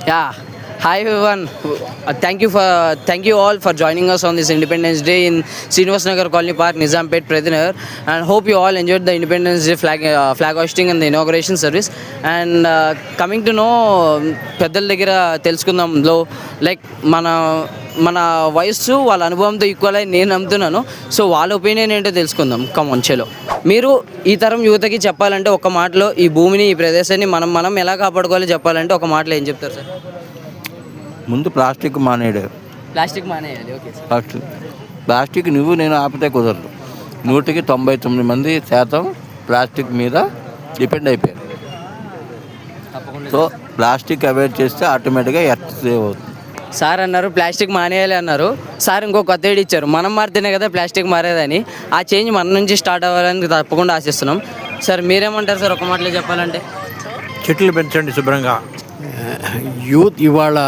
Yeah. Hi everyone. Thank you all for joining us on this Independence Day in Srinivas Nagar Colony Park, Nizampet, Predinagar, and hope you all enjoyed the Independence Day flag hoisting and the inauguration service. And coming to know పెద్దల దగ్గర తెలుసుకుందాంలో like మన వయస్సు వాళ్ళ అనుభవంతో equal అని నేను నమ్ముతున్నాను. So వాళ్ళ ఒపీనియన్ ఏంటో తెలుసుకుందాం. కమాన్ చలో. మీరు ఈ తరం యువతకి చెప్పాలంటే ఒక మాటలో ఈ భూమిని ఈ ప్రదేశాన్ని మనం ఎలా కాపాడుకోవాలో చెప్పాలంటే ఒక మాటలో ఏం చెప్తారు సార్? ముందు ప్లాస్టిక్ మానేయడు. ప్లాస్టిక్ మానేయాలి. Okay sir. ప్లాస్టిక్ నువ్వు నేను ఆపితే కుదరదు. 99% ప్లాస్టిక్ మీద డిపెండ్ అయిపోయారు. సో ప్లాస్టిక్ అవాయిడ్ చేస్తే ఆటోమేటిక్గా ఎర్త్ సేవ్ అవుతుంది. సార్ అన్నారు ప్లాస్టిక్ మానేయాలి అన్నారు. సార్ ఇంకో కొత్త ఐడి ఇచ్చారు, మనం మారితేనే కదా ప్లాస్టిక్ మారేదని. ఆ చేంజ్ మన నుంచి స్టార్ట్ అవ్వాలని తప్పకుండా ఆశిస్తున్నాం. సార్ మీరేమంటారు సార్ ఒక మాటలో చెప్పాలంటే? చెట్లు పెంచండి శుభ్రంగా. యూత్ ఇవాళ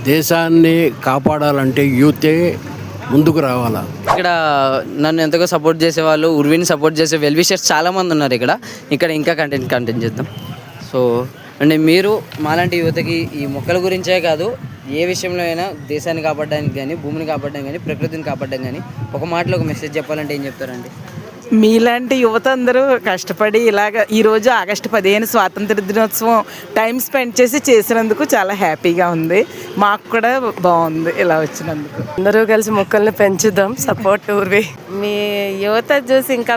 దేశాన్ని కాపాడాలంటే యూతే ముందుకు రావాలా. ఇక్కడ నన్ను ఎంతగా సపోర్ట్ చేసేవాళ్ళు, ఉర్విని సపోర్ట్ చేసే వెల్ విషర్స్ చాలామంది ఉన్నారు ఇక్కడ ఇంకా కంటెంట్ చేద్దాం. సో అంటే మీరు మాలాంటి యువతకి ఈ మొక్కల గురించే కాదు, ఏ విషయంలో అయినా దేశాన్ని కాపాడడానికి కానీ, భూమిని కాపాడడానికి కానీ, ప్రకృతిని కాపాడడానికి కానీ ఒక మాటలో ఒక మెసేజ్ చెప్పాలంటే ఏం చెప్తారండి? మీలాంటి యువత అందరూ కష్టపడి ఇలాగ ఈరోజు ఆగస్టు 15 స్వాతంత్ర దినోత్సవం టైం స్పెండ్ చేసినందుకు చాలా హ్యాపీగా ఉంది. మాకు కూడా బాగుంది ఇలా వచ్చినందుకు. అందరూ కలిసి మొక్కల్ని పెంచుదాం. సపోర్ట్ ఊర్వి. మీ యువత చూసి ఇంకా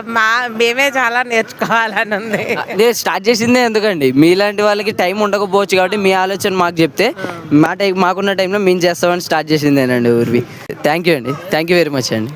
మేమే చాలా నేర్చుకోవాలని ఉంది. అదే స్టార్ట్ చేసిందే ఎందుకండి, మీలాంటి వాళ్ళకి టైం ఉండకపోవచ్చు కాబట్టి మీ ఆలోచన మాకు చెప్తే మాకున్న టైంలో మేము చేస్తామని స్టార్ట్ చేసిందేనండి ఊర్వి. థ్యాంక్ యూ అండి. థ్యాంక్ యూ వెరీ మచ్ అండి.